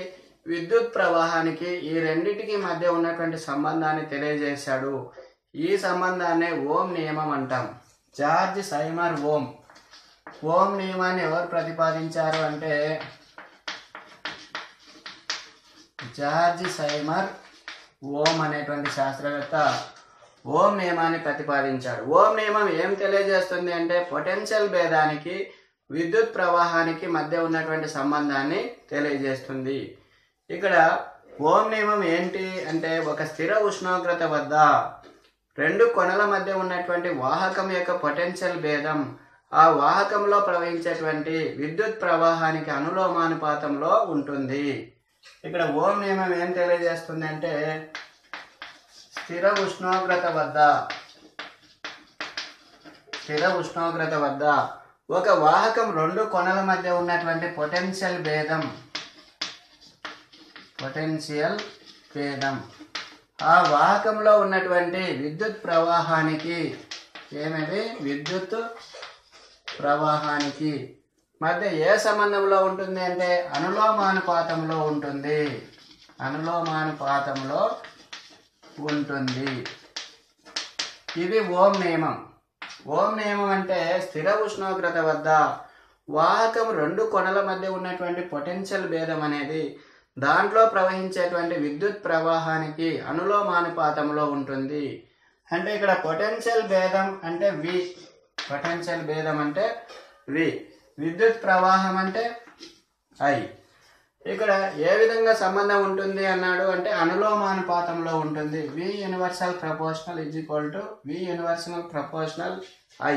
విద్యుత్ ప్రవాహానికి ఈ రెండింటికి మధ్య ఉన్నటువంటి సంబంధాన్ని తెలియజేశాడు. ఈ సంబంధాన్ని ఓం నియమం అంటాం. జార్జ్ సైమర్ ఓం నియమాన్ని ఎవరు ప్రతిపాదించారు అంటే జార్జ్ సైమర్ ఓం అనేటువంటి శాస్త్రవేత్త ఓం నియమాన్ని ప్రతిపాదించాడు. ఓం నియమం ఏం తెలియజేస్తుంది అంటే పొటెన్షియల్ భేదానికి, విద్యుత్ ప్రవాహానికి మధ్య ఉన్నటువంటి సంబంధాన్ని తెలియజేస్తుంది. ఇక్కడ ఓం నియమం ఏంటి అంటే ఒక స్థిర ఉష్ణోగ్రత వద్ద 2 కొనల మధ్య ఉన్నటువంటి వాహకం యొక్క పొటెన్షియల్ భేదం ఆ వాహకంలో ప్రవహించేటువంటి విద్యుత్ ప్రవాహానికి అనులోమానుపాతంలో ఉంటుంది. ఇక్కడ ఓం నియమం ఏం తెలియజేస్తుంది అంటే స్థిర ఉష్ణోగ్రత వద్ద ఒక వాహకం 2 కొనల మధ్య ఉన్నటువంటి పొటెన్షియల్ భేదం ఆ వాహకంలో ఉన్నటువంటి విద్యుత్ ప్రవాహానికి మధ్య ఏ సంబంధంలో ఉంటుంది అంటే అనులోమానుపాతంలో ఉంటుంది. ఇది ఓం నియమం. ఓం నియమం అంటే స్థిర ఉష్ణోగ్రత వద్ద వాహకం రెండు కొనల మధ్య ఉన్నటువంటి పొటెన్షియల్ భేదం అనేది దాంట్లో ప్రవహించేటువంటి విద్యుత్ ప్రవాహానికి అనులోమానుపాతంలో ఉంటుంది. అంటే ఇక్కడ పొటెన్షియల్ భేదం అంటే వి, పొటెన్షియల్ భేదం అంటే వి, విద్యుత్ ప్రవాహం అంటే ఐ. ఇక్కడ ఏ విధంగా సంబంధం ఉంటుంది అన్నాడు అంటే అనులోమానుపాతంలో ఉంటుంది. V universal proportional is equal to V universal proportional I.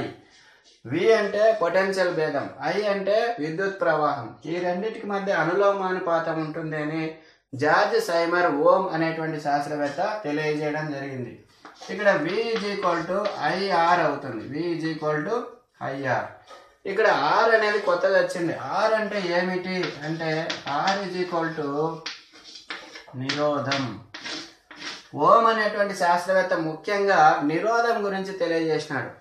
V అంటే పొటెన్షియల్ భేదం, ఐ అంటే విద్యుత్ ప్రవాహం. ఈ రెండింటికి మధ్య అనులోమానుపాతం ఉంటుంది అని జార్జ్ సైమర్ ఓమ్ అనేటువంటి శాస్త్రవేత్త తెలియజేయడం జరిగింది. ఇక్కడ వి ఈజ్ ఈక్వల్ టు ఐఆర్ అవుతుంది. వి ఈజ్ ఈక్వల్ టు ఐఆర్. ఇక్కడ ఆర్ అనేది కొత్తగా వచ్చింది. ఆర్ అంటే ఏమిటి అంటే ఆర్ ఈజ్ ఈక్వల్ టు నిరోధం. ఓం అనేటువంటి శాస్త్రవేత్త ముఖ్యంగా నిరోధం గురించి తెలియజేసినాడు.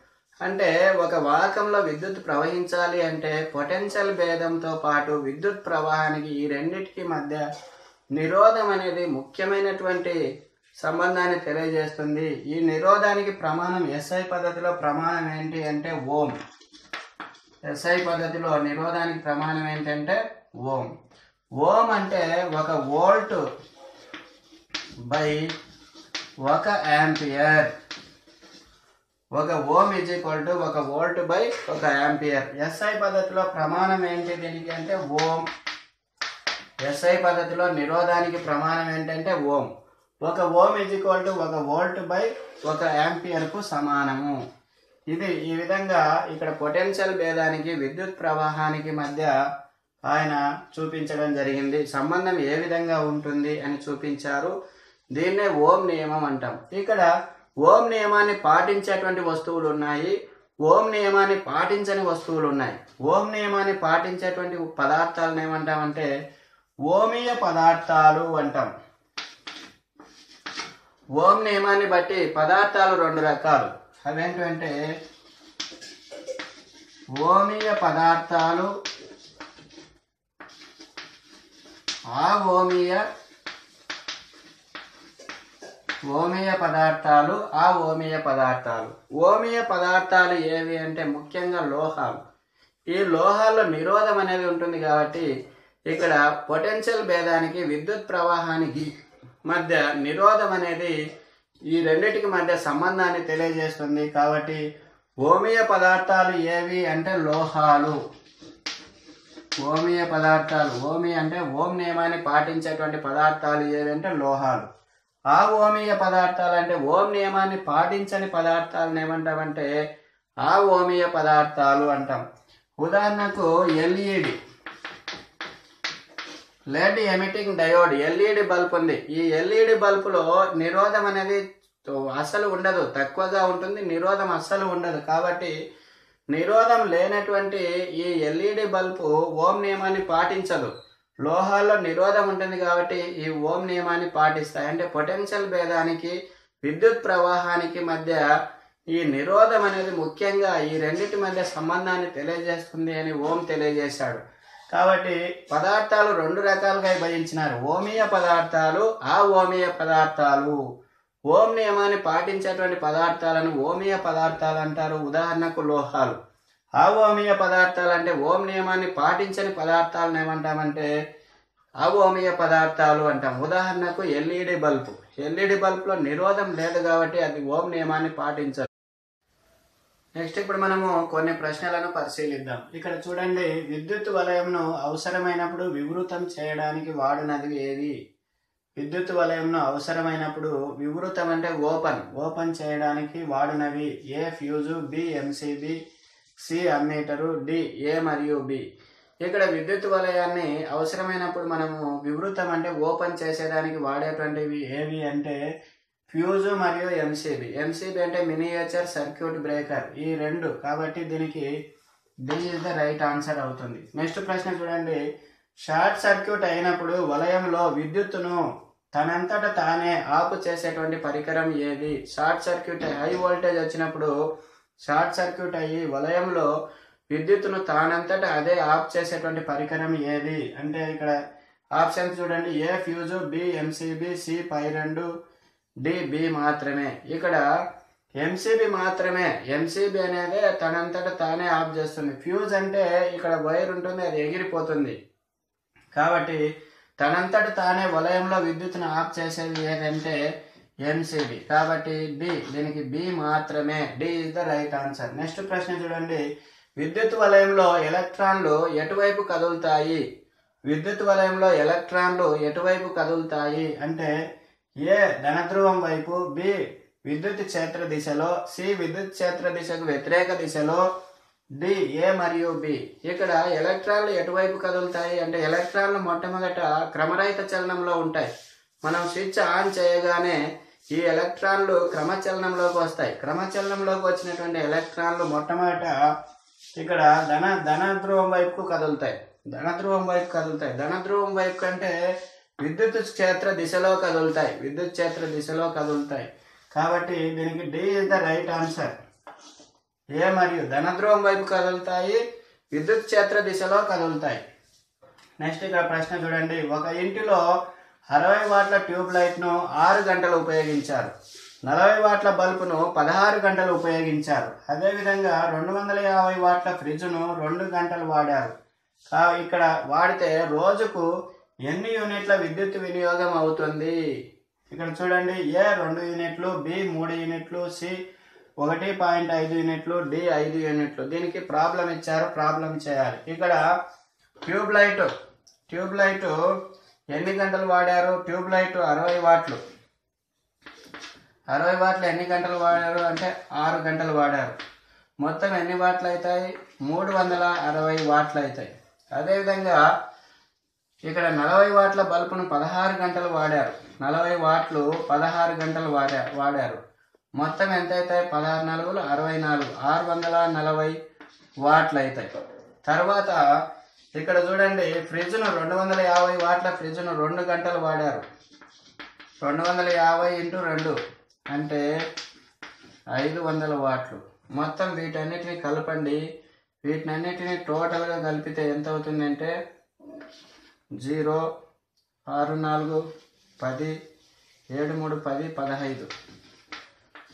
అంటే ఒక వాహకంలో విద్యుత్ ప్రవహించాలి అంటే పొటెన్షియల్ భేదంతో పాటు విద్యుత్ ప్రవాహానికి ఈ రెండింటికి మధ్య నిరోధం అనేది ముఖ్యమైనటువంటి సంబంధాన్ని తెలియజేస్తుంది. ఈ నిరోధానికి ప్రమాణం ఎస్ఐ పద్ధతిలో ప్రమాణం ఏంటి అంటే ఓం. ఎస్ఐ పద్ధతిలో నిరోధానికి ప్రమాణం ఏంటంటే ఓం. ఓం అంటే 1 volt by 1 ampere. 1 ohm is equal to 1 volt by 1 ampere. SI పద్ధతిలో ప్రమాణం ఏంటి దీనికి అంటే ఓం. ఎస్ఐ పద్ధతిలో నిరోధానికి ప్రమాణం ఏంటంటే ohm. 1 ohm is equal to 1 volt by 1 యాంపియర్కు సమానము. ఇది ఈ విధంగా ఇక్కడ పొటెన్షియల్ భేదానికి విద్యుత్ ప్రవాహానికి మధ్య ఆయన చూపించడం జరిగింది. సంబంధం ఏ విధంగా ఉంటుంది అని చూపించారు. దీన్నే ఓం నియమం అంటాం. ఇక్కడ ఓం నియమాన్ని పాటించేటువంటి వస్తువులు ఉన్నాయి, ఓం నియమాన్ని పాటించని వస్తువులు ఉన్నాయి. ఓం నియమాన్ని పాటించేటువంటి పదార్థాలను ఏమంటామంటే ఓమీయ పదార్థాలు అంటాం. ఓం నియమాన్ని బట్టి పదార్థాలు 2 రకాలు. అవేంటంటే ఓమీయ పదార్థాలు, ఓమీయ పదార్థాలు, ఓమీయ పదార్థాలు. ఓమీయ పదార్థాలు ఏవి అంటే ముఖ్యంగా లోహాలు. ఈ లోహాల్లో నిరోధం అనేది ఉంటుంది కాబట్టి ఇక్కడ పొటెన్షియల్ భేదానికి విద్యుత్ ప్రవాహానికి మధ్య నిరోధం అనేది ఈ రెండిటికి మధ్య సంబంధాన్ని తెలియజేస్తుంది. కాబట్టి ఓమీయ పదార్థాలు ఏవి అంటే లోహాలు. ఓమీయ పదార్థాలు, ఓమి అంటే ఓం నియమాన్ని పాటించేటువంటి పదార్థాలు ఏవి అంటే లోహాలు. ఓమీయ పదార్థాలు అంటే ఓం నియమాన్ని పాటించని పదార్థాలను ఏమంటామంటే ఓమీయ పదార్థాలు అంటాం. ఉదాహరణకు LED, led emitting diode, LED bulb ఉంది. ఈ ఎల్ఈడి బల్బులో నిరోధం అనేది అస్సలు ఉండదు, తక్కువగా ఉంటుంది. నిరోధం అస్సలు ఉండదు. కాబట్టి నిరోధం లేనటువంటి ఈ ఎల్ఈడి బల్బు ఓం నియమాన్ని పాటించదు. లోహాల్లో నిరోధం ఉంటుంది కాబట్టి ఈ ఓం నియమాన్ని పాటిస్తాయి. అంటే పొటెన్షియల్ భేదానికి విద్యుత్ ప్రవాహానికి మధ్య ఈ నిరోధం అనేది ముఖ్యంగా ఈ రెండింటి మధ్య సంబంధాన్ని తెలియజేస్తుంది అని ఓం తెలియజేశాడు. కాబట్టి పదార్థాలు 2 రకాలుగా విభజించినారు. ఓమీయ పదార్థాలు, ఓమీయ పదార్థాలు. ఓం నియమాన్ని పాటించేటువంటి పదార్థాలను ఓమీయ పదార్థాలు అంటారు. ఉదాహరణకు లోహాలు. ఓమీయ పదార్థాలు అంటే ఓం నియమాన్ని పాటించని పదార్థాలను ఏమంటామంటే ఓమీయ పదార్థాలు అంటాం. ఉదాహరణకు ఎల్ఈడి బల్బు. ఎల్ఈడి బల్బులో నిరోధం లేదు కాబట్టి అది ఓం నియమాన్ని పాటించదు. నెక్స్ట్ ఇప్పుడు మనము కొన్ని ప్రశ్నలను పరిశీలిద్దాం. ఇక్కడ చూడండి, విద్యుత్ వలయంను అవసరమైనప్పుడు వివృతం చేయడానికి వాడినది ఏది? విద్యుత్ వలయంను అవసరమైనప్పుడు వివృతం అంటే ఓపెన్ చేయడానికి వాడినవి A fuse, B MCB, C ammeter, D A మరియు బి. ఇక్కడ విద్యుత్ వలయాన్ని అవసరమైనప్పుడు మనము వివృతం అంటే ఓపెన్ చేసేదానికి వాడేటువంటివి ఏవి అంటే ఫ్యూజు మరియు ఎంసీబీ. ఎంసీబీ అంటే మినియేచర్ సర్క్యూట్ బ్రేకర్. ఈ 2. కాబట్టి దీనికి D is the right answer అవుతుంది. నెక్స్ట్ ప్రశ్న చూడండి, షార్ట్ సర్క్యూట్ అయినప్పుడు వలయంలో విద్యుత్తును తనంతట తానే ఆపు చేసేటువంటి పరికరం ఏది? షార్ట్ సర్క్యూట్ హై వోల్టేజ్ వచ్చినప్పుడు షార్ట్ సర్క్యూట్ అయ్యి వలయంలో విద్యుత్తును తానంతట అదే ఆఫ్ చేసేటువంటి పరికరం ఏది అంటే ఇక్కడ ఆప్షన్స్ చూడండి, ఏ fuse, B MCB, C pi 2, D B మాత్రమే. ఇక్కడ ఎంసీబీ మాత్రమే. ఎంసీబీ అనేది తనంతట తానే ఆఫ్ చేస్తుంది. ఫ్యూజ్ అంటే ఇక్కడ వైర్ ఉంటుంది, అది ఎగిరిపోతుంది. కాబట్టి తనంతట తానే వలయంలో విద్యుత్తును ఆఫ్ చేసేది ఏదంటే ఎంసీబీ. కాబట్టి డి, దీనికి బి మాత్రమే. D is the right answer. Next ప్రశ్న చూడండి. విద్యుత్ వలయంలో ఎలక్ట్రాన్లు ఎటువైపు కదులుతాయి? విద్యుత్ వలయంలో ఎలక్ట్రాన్లు ఎటువైపు కదులుతాయి అంటే ఏ ధనధ్రువం వైపు, బి విద్యుత్ క్షేత్ర దిశలో, సి విద్యుత్ క్షేత్ర దిశకు వ్యతిరేక దిశలో, డి ఏ మరియు బి. ఇక్కడ ఎలక్ట్రాన్లు ఎటువైపు కదులుతాయి అంటే ఎలక్ట్రాన్లు మొట్టమొదట క్రమరహిత చలనంలో ఉంటాయి. మనం స్విచ్ ఆన్ చేయగానే ఈ ఎలక్ట్రాన్లు క్రమచలనంలోకి వస్తాయి. క్రమచలనంలోకి వచ్చినటువంటి ఎలక్ట్రాన్లు మొట్టమొదట ఇక్కడ ధనధ్రువం వైపుకు కదులుతాయి. ధనధ్రువం వైపు కదులుతాయి. ధనధ్రువం వైపు కంటే విద్యుత్ క్షేత్ర దిశలో కదులుతాయి. విద్యుత్ క్షేత్ర దిశలో కదులుతాయి. కాబట్టి దీనికి D is the right answer. A మరియు ధనధ్రువం వైపు కదులుతాయి, విద్యుత్ క్షేత్ర దిశలో కదులుతాయి. నెక్స్ట్ ఇక్కడ ప్రశ్న చూడండి. ఒక ఇంటిలో 60 వాట్ల ట్యూబ్ లైట్ను 6 గంటలు ఉపయోగించారు. 40 వాట్ల బల్బును 16 గంటలు ఉపయోగించారు. అదేవిధంగా 250 వాట్ల ఫ్రిడ్జ్ను 2 గంటలు వాడారు. ఇక్కడ వాడితే రోజుకు ఎన్ని యూనిట్ల విద్యుత్ వినియోగం అవుతుంది? ఇక్కడ చూడండి. ఏ 2 యూనిట్లు, బి 3 యూనిట్లు, సి 1.5 యూనిట్లు, డి 5 యూనిట్లు. దీనికి ప్రాబ్లం ఇచ్చారు, ప్రాబ్లం చేయాలి. ఇక్కడ ట్యూబ్ లైట్ ఎన్ని గంటలు వాడారు? Tube light 60 వాట్లు. 60 వాట్లు ఎన్ని గంటలు వాడారు అంటే 6 గంటలు వాడారు. మొత్తం ఎన్ని వాట్లు అవుతాయి? 360 వాట్లు అవుతాయి. అదేవిధంగా ఇక్కడ 40 వాట్ల బల్బును 16 గంటలు వాడారు. 40 వాట్లు 16 గంటలు వాడారు. మొత్తం ఎంత అవుతాయి? 16 4 64, 640 వాట్లు అవుతాయి. తర్వాత ఇక్కడ చూడండి. ఫ్రిడ్జ్ను 250 వాట్ల ఫ్రిడ్జ్ను 2 గంటలు వాడారు. 250 × 2 అంటే 500 వాట్లు. మొత్తం వీటన్నిటిని కలపండి. వీటినన్నిటిని టోటల్గా కలిపితే ఎంత అవుతుందంటే 0, 6 4 10, 7 3 10, 15.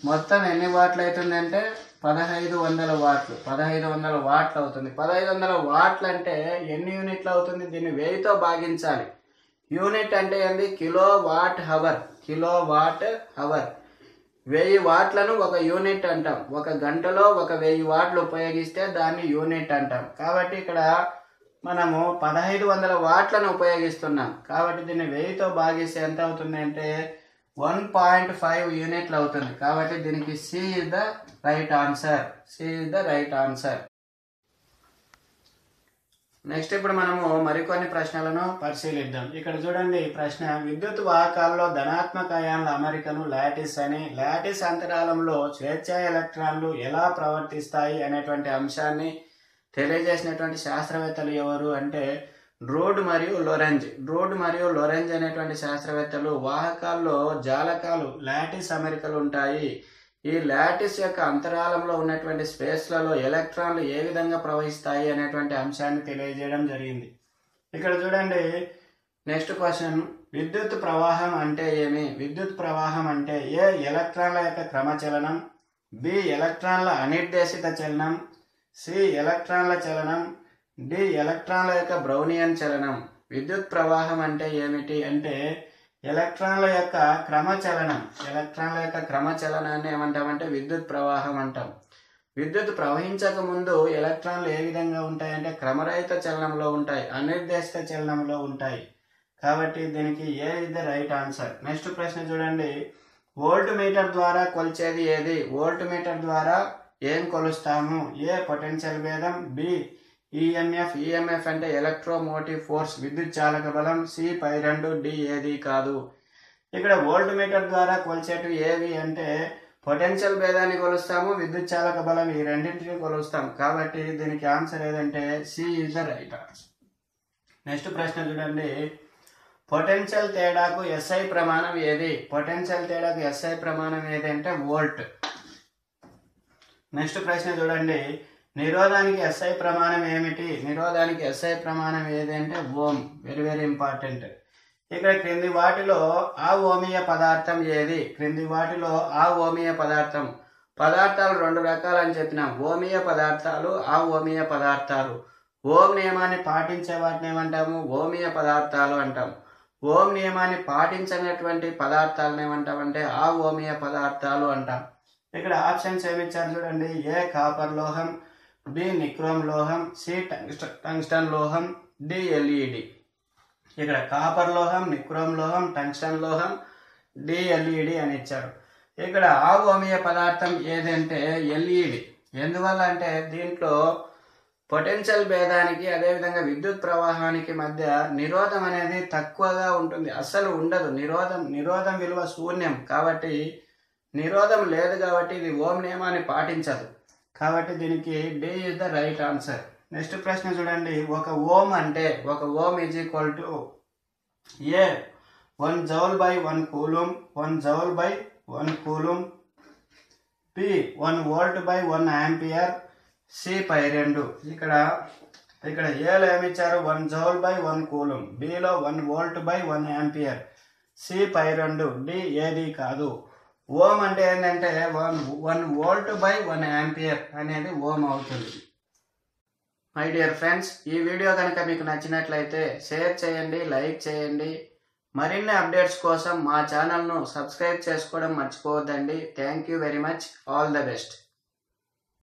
మొత్తం ఎన్ని వాట్లు అవుతుందంటే 1500 వాట్లు. 1500 వాట్లు అవుతుంది. 1500 వాట్లు అంటే ఎన్ని యూనిట్లు అవుతుంది? దీన్ని 1000తో భాగించాలి. యూనిట్ అంటే ఏంది? Kilo watt hour. Kilo watt hour. 1000 వాట్లను ఒక యూనిట్ అంటాం. ఒక గంటలో 1000 వాట్లు ఉపయోగిస్తే దాన్ని యూనిట్ అంటాం. కాబట్టి ఇక్కడ మనము 1500 వాట్లను ఉపయోగిస్తున్నాం. కాబట్టి దీన్ని 1000తో భాగిస్తే ఎంత అవుతుంది అంటే 1.5 యూనిట్లు అవుతుంది. కాబట్టి దీనికి C is the right answer. C is the right answer. Next ఇప్పుడు మనము మరికొన్ని ప్రశ్నలను పరిశీలిద్దాం. ఇక్కడ చూడండి ప్రశ్న. విద్యుత్ వాహకాల్లో ధనాత్మక అయాన్ల అమరికను లాటిస్ అని, లాటిస్ అంతరాలంలో స్వేచ్ఛా ఎలక్ట్రాన్లు ఎలా ప్రవర్తిస్తాయి అనేటువంటి అంశాన్ని తెలియజేసినటువంటి శాస్త్రవేత్తలు ఎవరు అంటే డ్రూడ్ మరియు లోరెంజ్ అనేటువంటి శాస్త్రవేత్తలు వాహకాల్లో జాలకాలు లాటిస్ అమరికలు ఉంటాయి. ఈ లాటిస్ యొక్క అంతరాలంలో ఉన్నటువంటి స్పేస్లలో ఎలక్ట్రాన్లు ఏ విధంగా ప్రవహిస్తాయి అనేటువంటి అంశాన్ని తెలియజేయడం జరిగింది. ఇక్కడ చూడండి. Next question. విద్యుత్ ప్రవాహం అంటే ఏమి? విద్యుత్ ప్రవాహం అంటే ఏ ఎలక్ట్రాన్ల యొక్క క్రమచలనం, బి ఎలక్ట్రాన్ల అనిర్దేశిత చలనం, సి ఎలక్ట్రాన్ల చలనం, డి ఎలక్ట్రాన్ల యొక్క బ్రౌనియన్ చలనం. విద్యుత్ ప్రవాహం అంటే ఏమిటి అంటే ఎలక్ట్రాన్ల యొక్క క్రమచలనాన్ని ఏమంటామంటే విద్యుత్ ప్రవాహం అంటాం. విద్యుత్ ప్రవహించక ముందు ఎలక్ట్రాన్లు ఏ విధంగా ఉంటాయంటే క్రమరహిత చలనంలో ఉంటాయి, అనిర్దేశిత చలనంలో ఉంటాయి. కాబట్టి దీనికి A is the right answer. Next ప్రశ్న చూడండి. వోల్ట్ మీటర్ ద్వారా కొలిచేది ఏది? వోల్ట్ మీటర్ ద్వారా ఏం కొలుస్తాము? ఏ పొటెన్షియల్ భేదం, బి ఈఎంఎఫ్ అంటే ఎలక్ట్రోమోటివ్ ఫోర్స్ విద్యుత్ చాలక బలం, సి పై 2, డి ఏది కాదు. ఇక్కడ వోల్ట్ మీటర్ ద్వారా కొలిచేటివి ఏవి అంటే పొటెన్షియల్ భేదాన్ని కొలుస్తాము, విద్యుత్ చాలక బలం, ఈ రెండింటిని కొలుస్తాం. కాబట్టి దీనికి ఆన్సర్ ఏదంటే C is the right answer. Next ప్రశ్న చూడండి. పొటెన్షియల్ తేడాకు ఎస్ఐ ప్రమాణం ఏది? పొటెన్షియల్ తేడాకు ఎస్ఐ ప్రమాణం ఏది అంటే వోల్ట్. నెక్స్ట్ ప్రశ్న చూడండి. నిరోధానికి ఎస్ఐ ప్రమాణం ఏమిటి? నిరోధానికి ఎస్ఐ ప్రమాణం ఏది అంటే ఓం. Very very important. ఇక్కడ క్రింది వాటిలో ఆ ఓమీయ పదార్థం ఏది? క్రింది వాటిలో ఆ ఓమీయ పదార్థం పదార్థాలు రెండు రకాలు అని చెప్పినాం, ఓమీయ పదార్థాలు, అఓమీయ పదార్థాలు. ఓం నియమాన్ని పాటించే వాటిని ఏమంటాము? ఓమీయ పదార్థాలు అంటాం. ఓం నియమాన్ని పాటించినటువంటి పదార్థాలను ఏమంటామంటే అఓమీయ పదార్థాలు అంటాం. ఇక్కడ ఆప్షన్స్ ఏమి ఇచ్చారు చూడండి. ఏ కాపర్ లోహం, బి నిక్రోమ్ లోహం, సి టంగ్స్టన్ లోహం, డి ఎల్ఈడి. ఇక్కడ కాపర్ లోహం, నిక్రోమ్ లోహం, టంగ్స్టన్ లోహం, డి ఎల్ఈడి అని ఇచ్చారు. ఇక్కడ అఓమీయ పదార్థం ఏదంటే ఎల్ఈడి. ఎందువల్ల అంటే దీంట్లో పొటెన్షియల్ భేదానికి అదేవిధంగా విద్యుత్ ప్రవాహానికి మధ్య నిరోధం అనేది తక్కువగా ఉంటుంది, అస్సలు ఉండదు. నిరోధం విలువ శూన్యం. కాబట్టి నిరోధం లేదు కాబట్టి ఇది ఓం నియమాన్ని పాటించదు. కాబట్టి దీనికి D is the right answer. Next ప్రశ్న చూడండి. ఒక ఓం అంటే ఒక ohm is equal to A 1 joule by 1 coulomb, 1 joule by 1 coulomb, B 1 volt by 1 ampere, C pi 2. ఇక్కడ ఏలో ఏమిచ్చారు? 1 జౌల్ బై 1 కూలుమ్, బిలో 1 volt by 1 ampere, C pi 2, D ఏది కాదు. ఓం అంటే ఏంటంటే 1 వోల్ట్ బై 1 యాంపియర్ అనేది ఓం అవుతుంది. మై డియర్ ఫ్రెండ్స్, ఈ వీడియో కనుక మీకు నచ్చినట్లయితే షేర్ చేయండి, లైక్ చేయండి. మరిన్ని అప్డేట్స్ కోసం మా ఛానల్ను సబ్స్క్రైబ్ చేసుకోవడం మర్చిపోవద్దండి. Thank you very much. All the best.